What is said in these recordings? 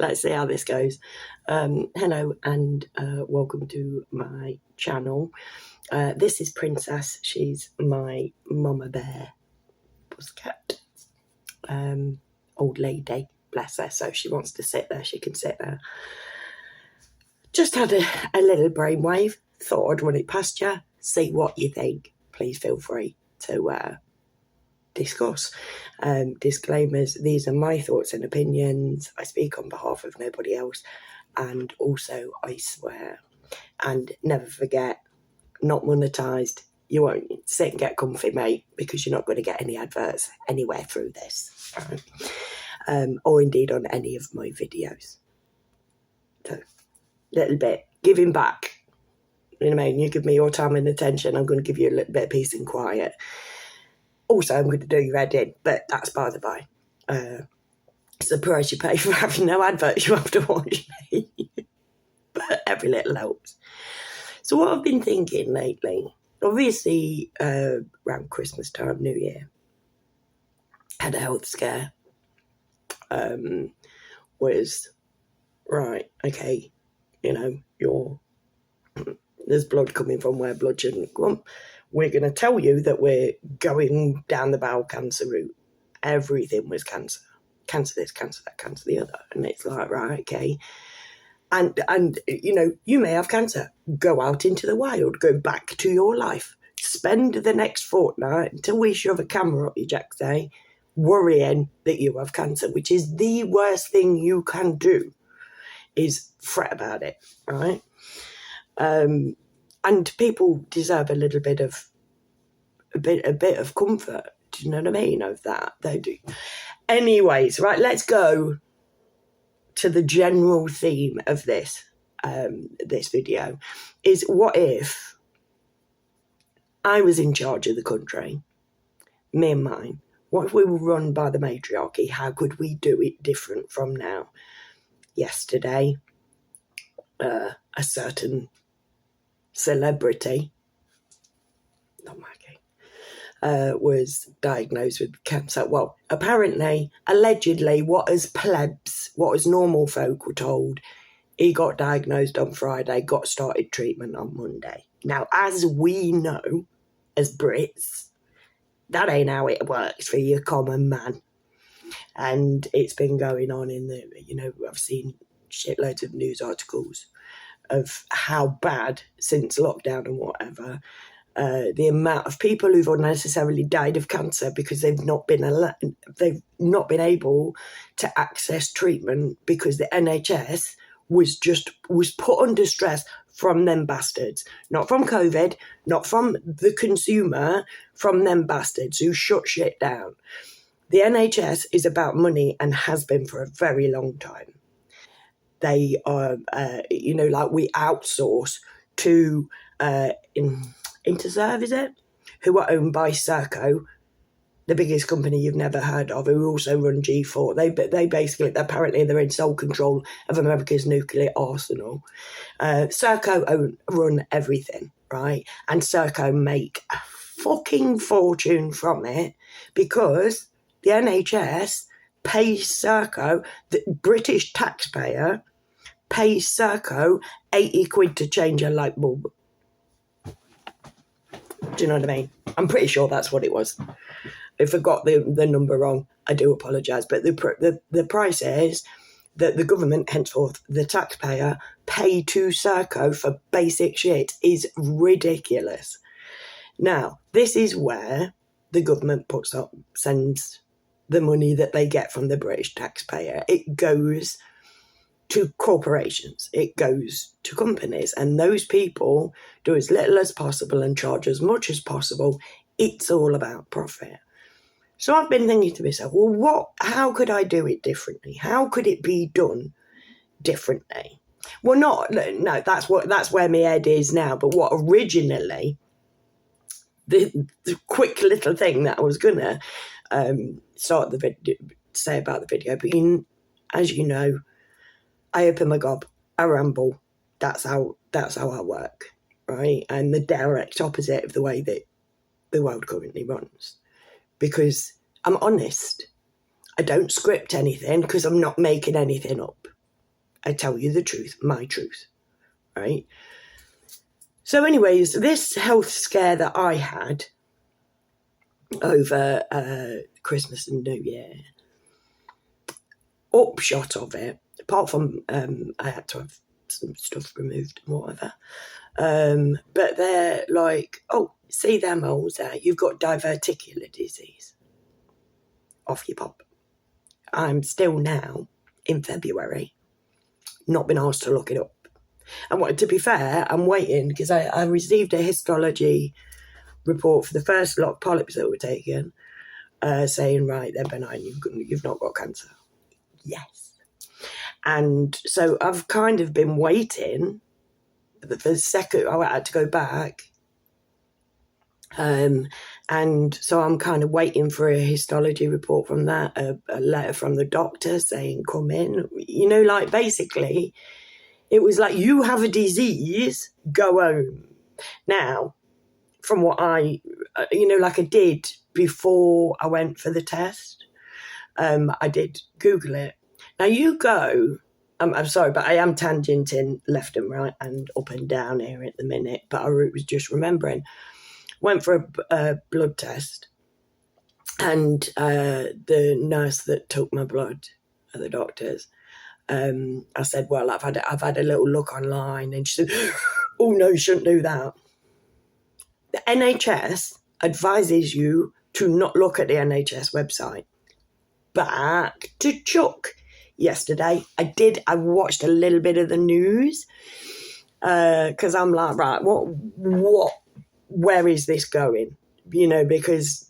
let's see how this goes. Hello and welcome to my channel. This is Princess. She's my mama bear pussycat. Old lady, bless her. So if she wants to sit there, she can sit there. Just had a little brainwave. Thought I'd run it past you. See what you think. Please feel free to discuss. Disclaimers, these are my thoughts and opinions. I speak on behalf of nobody else, and also I swear. And never forget, not monetised. You won't sit and get comfy, mate, because you're not going to get any adverts anywhere through this, right? Or indeed on any of my videos. So, little bit giving back. You know what I mean? You give me your time and attention, I'm going to give you a little bit of peace and quiet. Also, I'm going to do your head in, but that's by the by. It's the price you pay for having no adverts you have to watch. But every little helps. So what I've been thinking lately, obviously around Christmas time, New Year, had a health scare. Was, right, okay, you know, there's blood coming from where blood shouldn't come. We're going to tell you that we're going down the bowel cancer route. Everything was cancer. Cancer this, cancer that, cancer the other. And it's like, right, okay. And you know, you may have cancer. Go out into the wild. Go back to your life. Spend the next fortnight until we shove a camera up your jack day, worrying that you have cancer, which is the worst thing you can do, is fret about it, right? And people deserve a little bit of a bit of comfort. Do you know what I mean? Of that they do. Anyways, right, let's go to the general theme of this this video. Is what if I was in charge of the country, me and mine? What if we were run by the matriarchy? How could we do it different from now? Yesterday, a certain celebrity, not Maggie, was diagnosed with cancer. Well, apparently, allegedly, what as plebs, what as normal folk were told, he got diagnosed on Friday, got started treatment on Monday. Now, as we know, as Brits, that ain't how it works for your common man. And it's been going on in the, you know, I've seen shitloads of news articles of how bad, since lockdown and whatever, the amount of people who've unnecessarily died of cancer because they've not been able to access treatment because the NHS was put under stress from them bastards, not from COVID, not from the consumer, from them bastards who shut shit down. The NHS is about money and has been for a very long time. They are, you know, like we outsource to Interserve, is it? Who are owned by Serco, the biggest company you've never heard of, who also run G4. They basically, apparently they're in sole control of America's nuclear arsenal. Serco run everything, right? And Serco make a fucking fortune from it because the NHS pays Serco, the British taxpayer pays Serco 80 quid to change a light bulb. Do you know what I mean? I'm pretty sure that's what it was. If I got the number wrong, I do apologise. But the price is that the government, henceforth the taxpayer, pay to Serco for basic shit is ridiculous. Now, this is where the government sends the money that they get from the British taxpayer. It goes to corporations, it goes to companies, and those people do as little as possible and charge as much as possible. It's all about profit. So I've been thinking to myself, well, how could I do it differently? How could it be done differently? Well, no, that's where my head is now. But what originally, the quick little thing that I was gonna start the video, say about the video, but as you know, I open my gob, I ramble. That's how I work, right? And the direct opposite of the way that the world currently runs. Because I'm honest. I don't script anything because I'm not making anything up. I tell you the truth, my truth, right? So anyways, this health scare that I had over Christmas and New Year, upshot of it, apart from I had to have some stuff removed and whatever, but they're like, oh, see them moles there, you've got diverticular disease. Off you pop. I'm still now, in February, not been asked to look it up. And to be fair, I'm waiting because I received a histology report for the first lot of polyps that were taken, saying, right, they're benign, you've not got cancer. Yes. And so I've kind of been waiting for the second I had to go back. And so I'm kind of waiting for a histology report from that, a letter from the doctor saying, come in. You know, like basically, it was like, you have a disease, go home. Now, from what I did before I went for the test, I did Google it. Now you go, I'm sorry, but I am tangenting left and right and up and down here at the minute, but I was just remembering. Went for a blood test, and the nurse that took my blood at the doctor's, I said, well, I've had a little look online, and she said, oh no, you shouldn't do that. The NHS advises you to not look at the NHS website. Back to Chuck. Yesterday, I watched a little bit of the news because I'm like, right, what? Where is this going? You know, because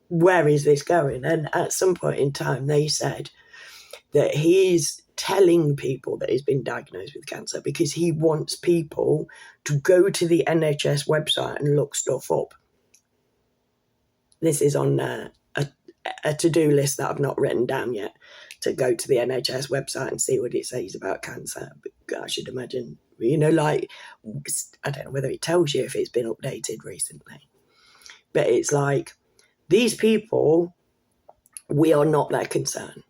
where is this going? And at some point in time, they said that he's telling people that he's been diagnosed with cancer because he wants people to go to the NHS website and look stuff up. This is on a to-do list that I've not written down yet, to go to the NHS website and see what it says about cancer. But I should imagine, you know, like, I don't know whether it tells you if it's been updated recently, but it's like, these people, we are not their concern.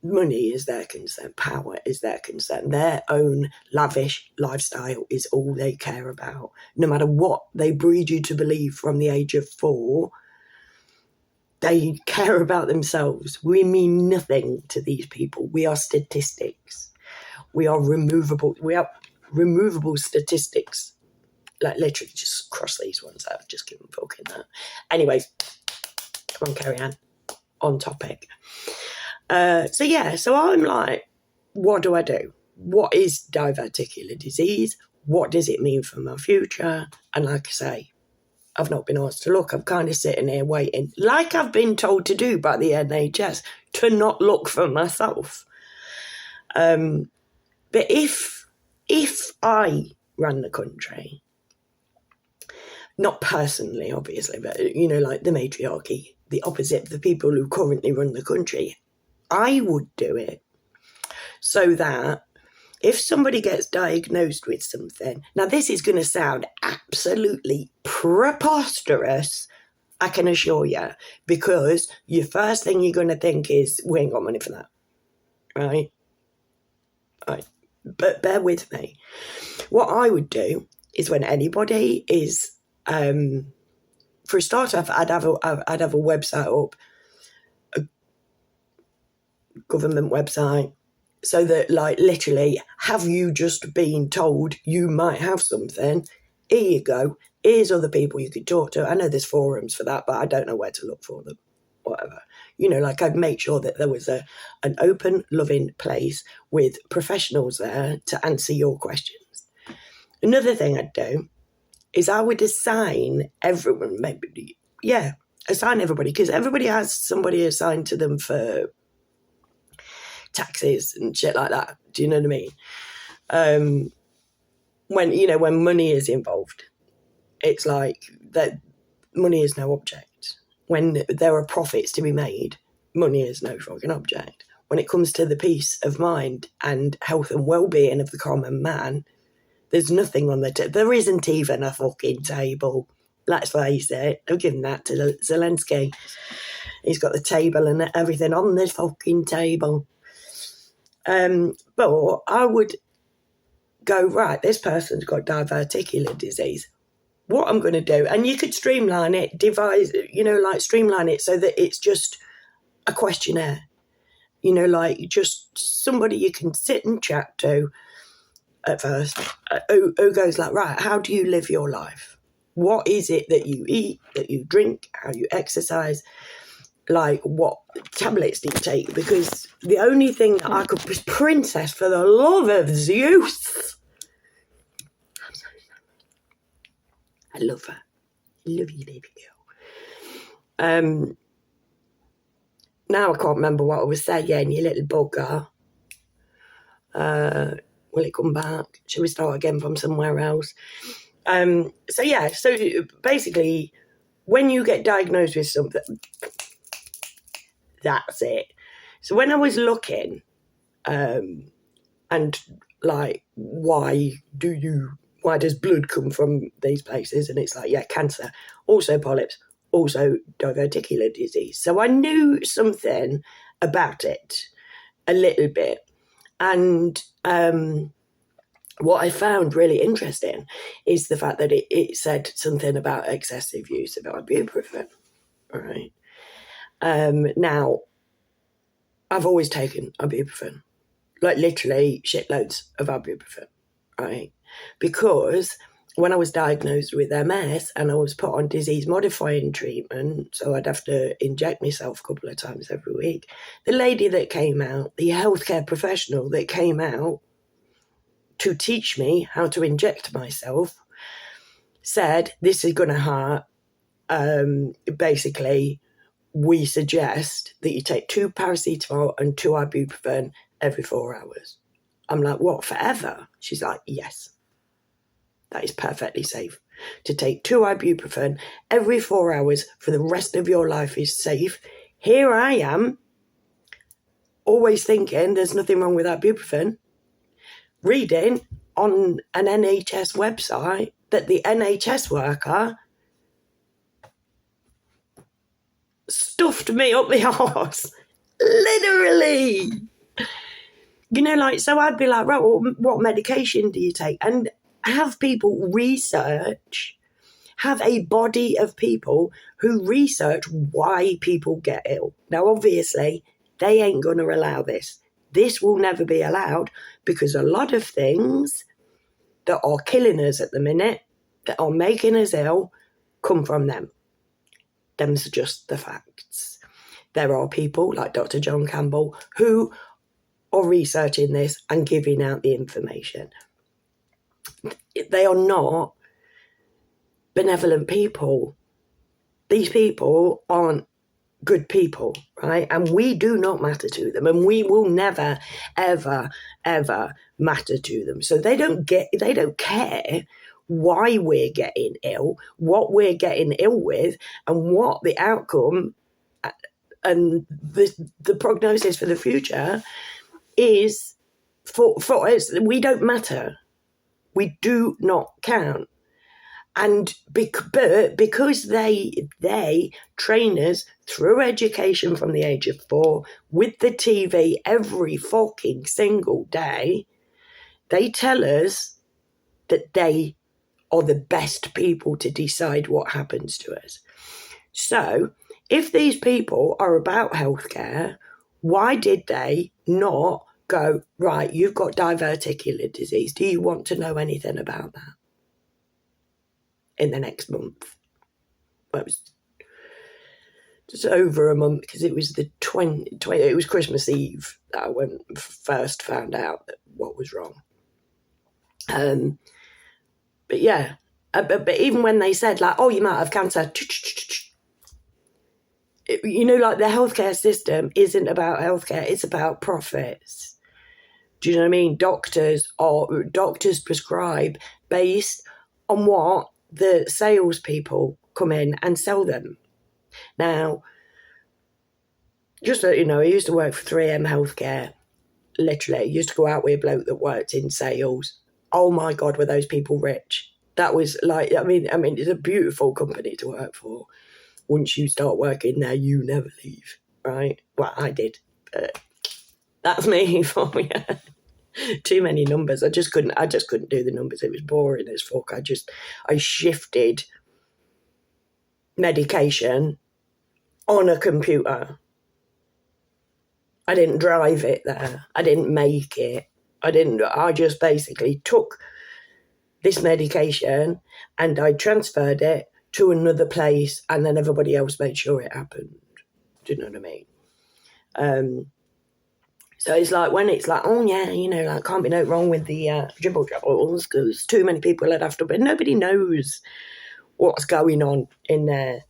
Money is their concern. Power is their concern. Their own lavish lifestyle is all they care about. No matter what they breed you to believe from the age of 4, they care about themselves. We mean nothing to these people. We are statistics. We are removable statistics. Like, literally, just cross these ones out. Just give them fucking that. Anyways, come on, carry on topic. So I'm like, what do I do? What is diverticular disease? What does it mean for my future? And like I say, I've not been asked to look. I'm kind of sitting here waiting, like I've been told to do by the NHS, to not look for myself. But if I ran the country, not personally, obviously, but, you know, like the matriarchy, the opposite, the people who currently run the country, I would do it so that if somebody gets diagnosed with something, now this is going to sound absolutely preposterous, I can assure you, because your first thing you're going to think is, we ain't got money for that, right? But bear with me. What I would do is, when anybody is, for a start off, I'd have a website up, a government website, so that, like, literally, have you just been told you might have something? Here you go. Here's other people you could talk to. I know there's forums for that, but I don't know where to look for them. Whatever. You know, like, I'd make sure that there was an open, loving place with professionals there to answer your questions. Another thing I'd do is I would assign everyone, assign everybody, because everybody has somebody assigned to them for taxes and shit like that. Do you know what I mean? When money is involved, it's like that. Money is no object. When there are profits to be made, money is no fucking object. When it comes to the peace of mind and health and well-being of the common man, there's nothing on the table. There isn't even a fucking table. Let's face it. I'm giving that to Zelensky. He's got the table and everything on this fucking table. But I would go, right, this person's got diverticular disease. What I'm going to do, and you could streamline it, streamline it so that it's just a questionnaire. Just somebody you can sit and chat to at first, who goes like, right, how do you live your life? What is it that you eat, that you drink, how you exercise? Like, what tablets do you take? Because the only thing that I could... Princess, for the love of Zeus! I'm so sorry. I love her. Love you, baby girl. Now I can't remember what I was saying, you little bugger. Will it come back? Shall we start again from somewhere else? So basically, when you get diagnosed with something, that's it. So when I was looking, and like, why does blood come from these places? And it's like, yeah, cancer, also polyps, also diverticular disease. So I knew something about it a little bit. And what I found really interesting is the fact that it said something about excessive use of ibuprofen. All right. Now, I've always taken ibuprofen, like literally shitloads of ibuprofen, right? Because when I was diagnosed with MS and I was put on disease-modifying treatment, so I'd have to inject myself a couple of times every week, the lady that came out, the healthcare professional that came out to teach me how to inject myself, said, this is going to hurt. Basically, we suggest that you take 2 paracetamol and 2 ibuprofen every 4 hours. I'm like, what, forever? She's like, yes. That is perfectly safe. To take 2 ibuprofen every 4 hours for the rest of your life is safe. Here I am, always thinking there's nothing wrong with ibuprofen, reading on an NHS website that the NHS worker stuffed me up the arse. Literally. So I'd be like, right, well, what medication do you take? And have people research, have a body of people who research why people get ill. Now, obviously, they ain't going to allow this. This will never be allowed because a lot of things that are killing us at the minute, that are making us ill, come from them. Them's just the facts. There are people like Dr. John Campbell who are researching this and giving out the information. They are not benevolent people. These people aren't good people, right? And we do not matter to them, and we will never, ever, ever matter to them. So they don't care why we're getting ill, what we're getting ill with, and what the outcome and the prognosis for the future is for us. We don't matter. We do not count. And because they train us through education from the age of 4 with the TV every fucking single day, they tell us that they are the best people to decide what happens to us. So if these people are about healthcare, why did they not go, right, you've got diverticular disease. Do you want to know anything about that? In the next month. Well, it was just over a month because it was the 20, it was Christmas Eve that I first found out what was wrong. But yeah, but even when they said like, oh, you might have cancer, like the healthcare system isn't about healthcare, it's about profits. Do you know what I mean? Doctors prescribe based on what the salespeople come in and sell them. Now, just so you know, I used to work for 3M Healthcare. Literally, I used to go out with a bloke that worked in sales. Oh my God, were those people rich? That was like, I mean, it's a beautiful company to work for. Once you start working there, you never leave, right? Well, I did, but That's me for you. Too many numbers. I just couldn't do the numbers. It was boring as fuck. I shifted medication on a computer. I didn't drive it there. I didn't make it. I just basically took this medication and I transferred it to another place, and then everybody else made sure it happened. Do you know what I mean? So it's like when it's like, oh yeah, like can't be no wrong with the dribble dribbles because too many people had after, but nobody knows what's going on in there.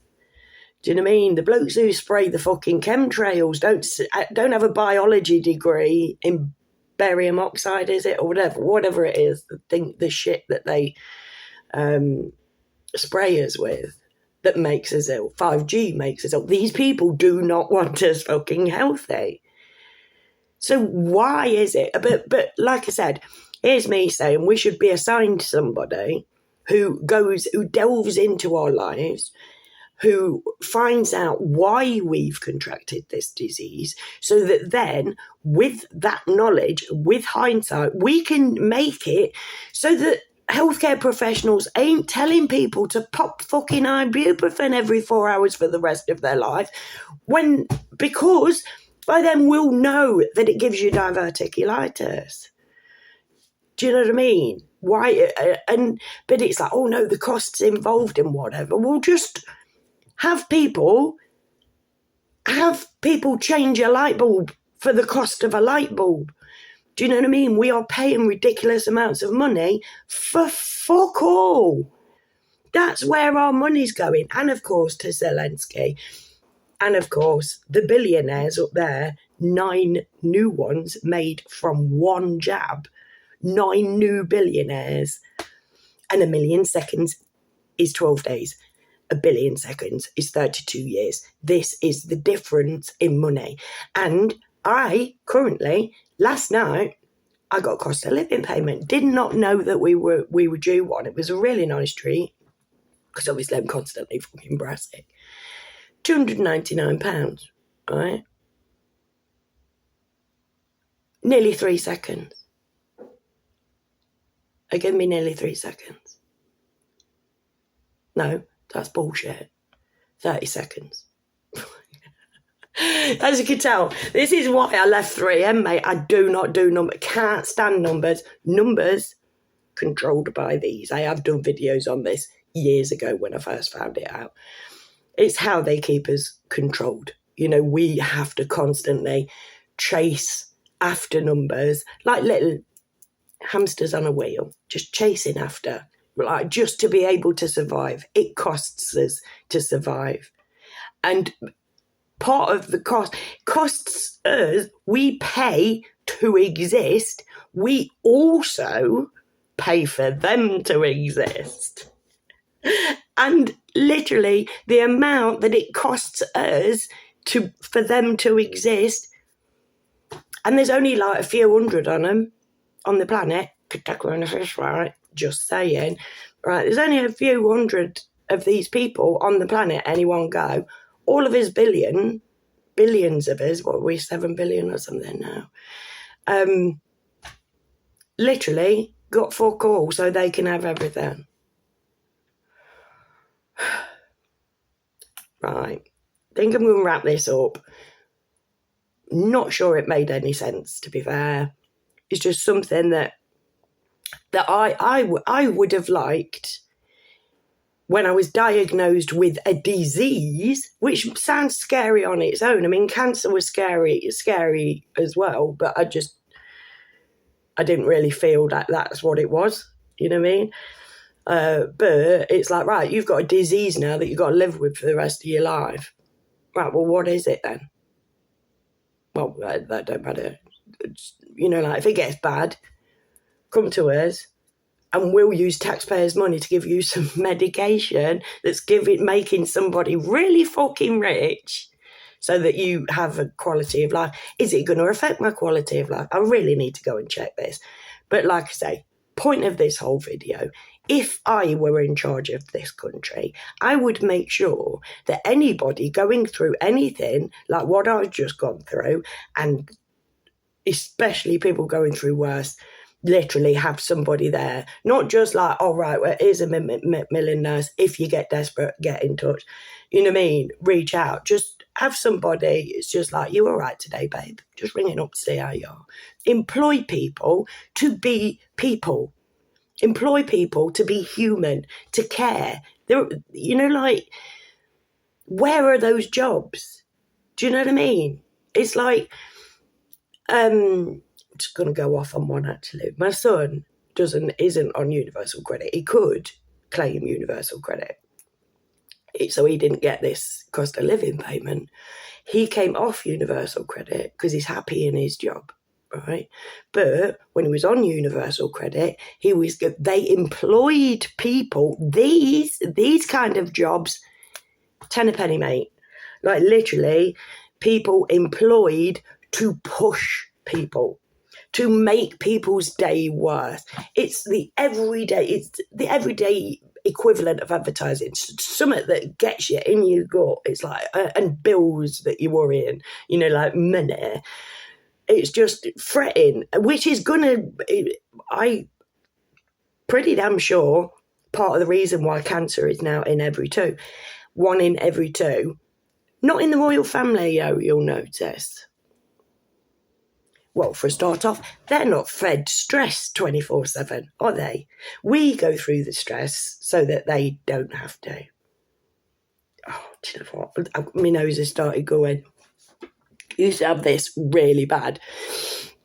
Do you know what I mean? The blokes who spray the fucking chemtrails don't have a biology degree in barium oxide, is it, or whatever it is, the shit that they spray us with that makes us ill. 5G makes us ill. These people do not want us fucking healthy. So why is it? But like I said, here's me saying we should be assigned somebody who delves into our lives, who finds out why we've contracted this disease, so that then, with that knowledge, with hindsight, we can make it so that healthcare professionals ain't telling people to pop fucking ibuprofen every 4 hours for the rest of their life, because by then we'll know that it gives you diverticulitis. Do you know what I mean? Why? But it's like, oh no, the costs involved in whatever. We'll just have people change a light bulb for the cost of a light bulb. Do you know what I mean? We are paying ridiculous amounts of money for fuck all. That's where our money's going. And of course to Zelensky. And of course the billionaires up there, 9 new ones made from one jab. 9 new billionaires. And 1 million seconds is 12 days. 1 billion seconds is 32 years. This is the difference in money. And I currently, last night, I got a cost of living payment. Did not know that we were due one. It was a really nice treat, because obviously I'm constantly fucking brassic. £299, right? Nearly 3 seconds. They gave me nearly 3 seconds. No, that's bullshit. 30 seconds. As you can tell, this is why I left 3M, mate. I do not do numbers. Can't stand numbers. Numbers controlled by these. I have done videos on this years ago when I first found it out. It's how they keep us controlled. We have to constantly chase after numbers like little hamsters on a wheel, just chasing after, like just to be able to survive. It costs us to survive. And part of the costs us, we pay to exist. We also pay for them to exist. And literally the amount that it costs us for them to exist, and there's only like a few hundred on them on the planet. Right? Just saying. Right, there's only a few hundred of these people on the planet any one go. All of us billions of us, what are we, 7 billion or something now, literally got fuck all so they can have everything. Right, I think I'm going to wrap this up. Not sure it made any sense, to be fair. It's just something that I would have liked when I was diagnosed with a disease, which sounds scary on its own. I mean, cancer was scary as well, but I didn't really feel that that's what it was. You know what I mean? But it's like, right, you've got a disease now that you've got to live with for the rest of your life. Right, well, what is it then? Well, that don't matter. Like if it gets bad, come to us and we'll use taxpayers' money to give you some medication that's making somebody really fucking rich so that you have a quality of life. Is it going to affect my quality of life? I really need to go and check this. But like I say, point of this whole video, if I were in charge of this country, I would make sure that anybody going through anything like what I've just gone through, and especially people going through worse, literally have somebody there. Not just like, oh, right, well, here's a million nurse. If you get desperate, get in touch. You know what I mean? Reach out. Just have somebody. It's just like, you all right today, babe? Just ringing up to see how you are. Employ people to be people. Employ people to be human, to care. You know, like, where are those jobs? Do you know what I mean? It's like, I'm just going to go off on one, actually. My son isn't on universal credit. He could claim universal credit. So he didn't get this cost of living payment. He came off universal credit because he's happy in his job, right? But when he was on universal credit, they employed people, these kind of jobs, 10 a penny, mate. Like, literally, people employed to push people, to make people's day worse. It's the everyday equivalent of advertising. Something that gets you in your gut. It's like, and bills that you're worrying, you know, like money. It's just fretting, which is I pretty damn sure part of the reason why cancer is now in every two. 1 in every 2. Not in the royal family, you'll notice. Well, for a start off, they're not fed stress 24/7, are they? We go through the stress so that they don't have to. Oh, do you know what? My nose has started going. Used to have this really bad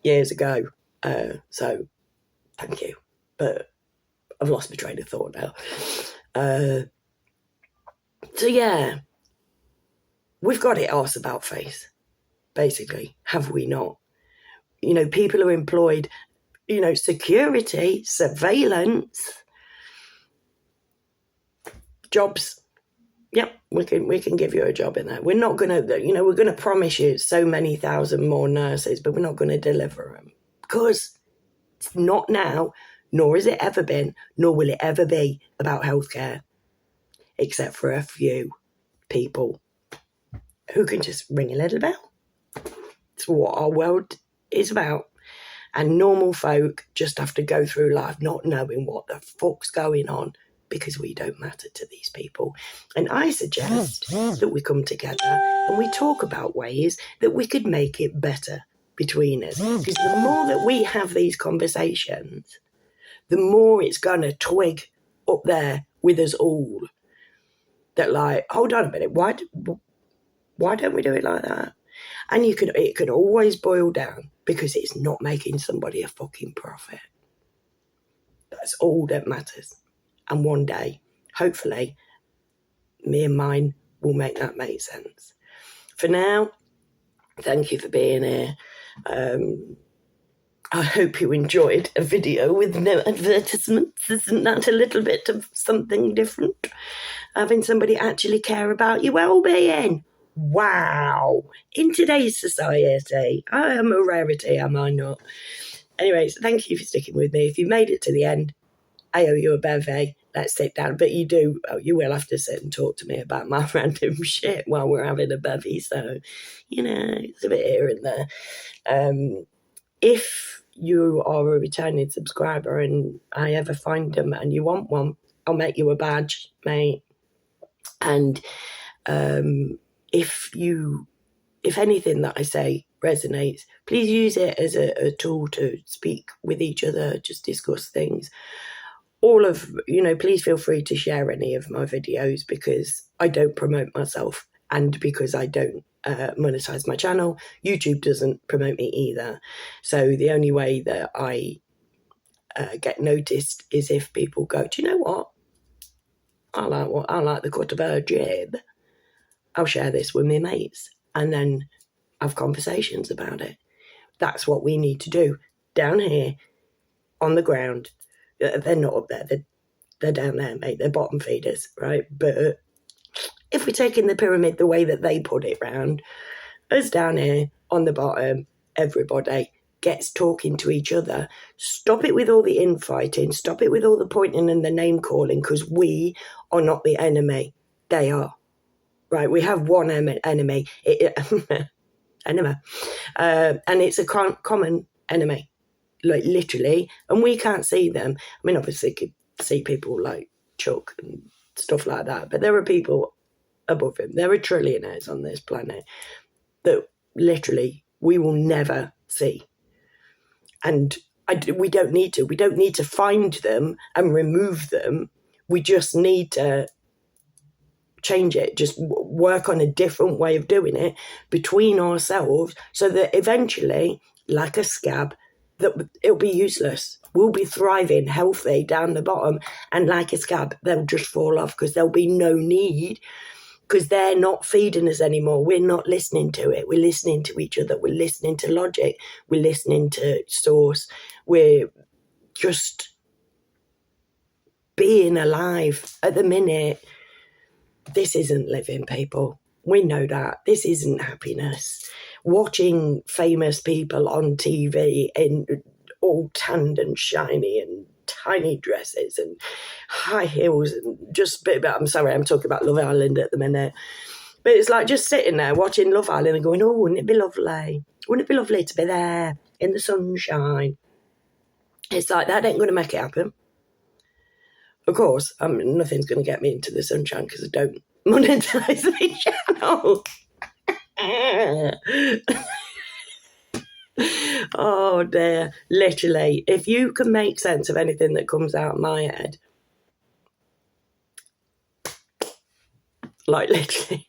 years ago. So, thank you. But I've lost my train of thought now. So, yeah. We've got it arse about face, basically. Have we not? You know, people are employed, you know, security, surveillance, jobs. Yep, we can give you a job in that. We're not going to, you know, we're going to promise you so many thousand more nurses, but we're not going to deliver them. Because it's not now, nor has it ever been, nor will it ever be about healthcare, except for a few people who can just ring a little bell. It's what our world is about. And normal folk just have to go through life not knowing what the fuck's going on because we don't matter to these people. And I suggest that we come together and we talk about ways that we could make it better between us. Because the more that we have these conversations, the more it's going to twig up there with us all. That like, hold on a minute, why don't we do it like that? And it could always boil down because it's not making somebody a fucking profit. That's all that matters. And one day, hopefully, me and mine will make that make sense. For now, thank you for being here. I hope you enjoyed a video with no advertisements. Isn't that a little bit of something different? Having somebody actually care about your well-being. Wow. In today's society, I am a rarity, am I not? Anyways, thank you for sticking with me. If you made it to the end, I owe you a bevy. Let's sit down. But you will have to sit and talk to me about my random shit while we're having a bevy. So, you know, it's a bit here and there. If you are a returning subscriber and I ever find them and you want one, I'll make you a badge, mate. And if anything that I say resonates, please use it as a tool to speak with each other, just discuss things. Please feel free to share any of my videos because I don't promote myself and because I don't monetize my channel. YouTube doesn't promote me either. So the only way that I get noticed is if people go, do you know what? I like the cut of her jib. I'll share this with my mates and then have conversations about it. That's what we need to do down here on the ground. They're not up there. They're down there, mate. They're bottom feeders, right? But if we're taking the pyramid the way that they put it round, us down here on the bottom, everybody gets talking to each other. Stop it with all the infighting. Stop it with all the pointing and the name calling because we are not the enemy. They are. Right, we have one enemy. enemy. And it's a common enemy, like literally, and we can't see them. I mean, obviously you could see people like Chuck and stuff like that, but there are people above him. There are trillionaires on this planet that literally we will never see. And we don't need to. We don't need to find them and remove them. We just need to change it, just work on a different way of doing it between ourselves, so that eventually, like a scab, that it'll be useless. We'll be thriving, healthy down the bottom, and like a scab, they'll just fall off because there'll be no need, because they're not feeding us anymore. We're not listening to it. We're listening to each other. We're listening to logic. We're listening to source. We're just being alive at the minute. This isn't living, people. We know that. This isn't happiness. Watching famous people on TV in all tanned and shiny and tiny dresses and high heels and just I'm sorry, I'm talking about Love Island at the minute. But it's like just sitting there watching Love Island and going, oh, wouldn't it be lovely? Wouldn't it be lovely to be there in the sunshine? It's like, that ain't going to make it happen. Of course, nothing's going to get me into the sunshine because I don't monetize my channel. Oh dear. Literally, if you can make sense of anything that comes out of my head, like literally,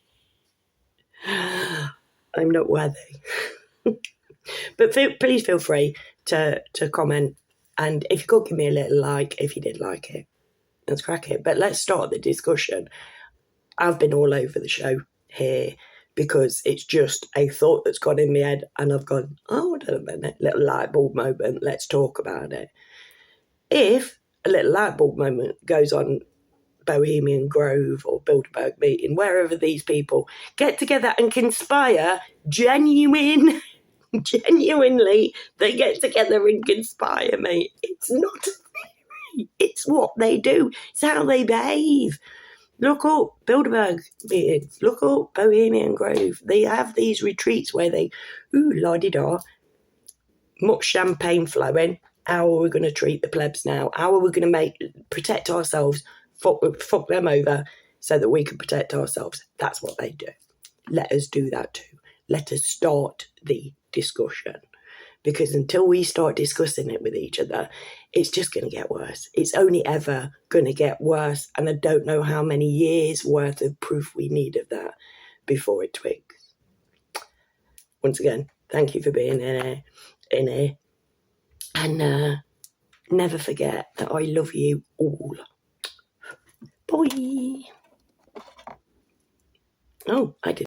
I'm not worthy. But please feel free to comment, and if you could give me a little like if you did like it. Let's crack it. But let's start the discussion. I've been all over the show here because it's just a thought that's gone in my head, and I've gone, oh, wait a minute, little light bulb moment, let's talk about it. If a little light bulb moment goes on Bohemian Grove or Bilderberg meeting, wherever these people get together and conspire, genuinely, they get together and conspire, mate. It's not a theory. It's what they do. It's how they behave. Look up Bilderberg meetings. Look up Bohemian Grove. They have these retreats where they, la-di-da, much champagne flowing. How are we going to treat the plebs now? How are we going to protect ourselves, fuck them over so that we can protect ourselves? That's what they do. Let us do that too. Let us start the discussion. Because until we start discussing it with each other, it's just going to get worse. It's only ever going to get worse. And I don't know how many years worth of proof we need of that before it twigs. Once again, thank you for being in here. And never forget that I love you all. Bye. Oh, I did.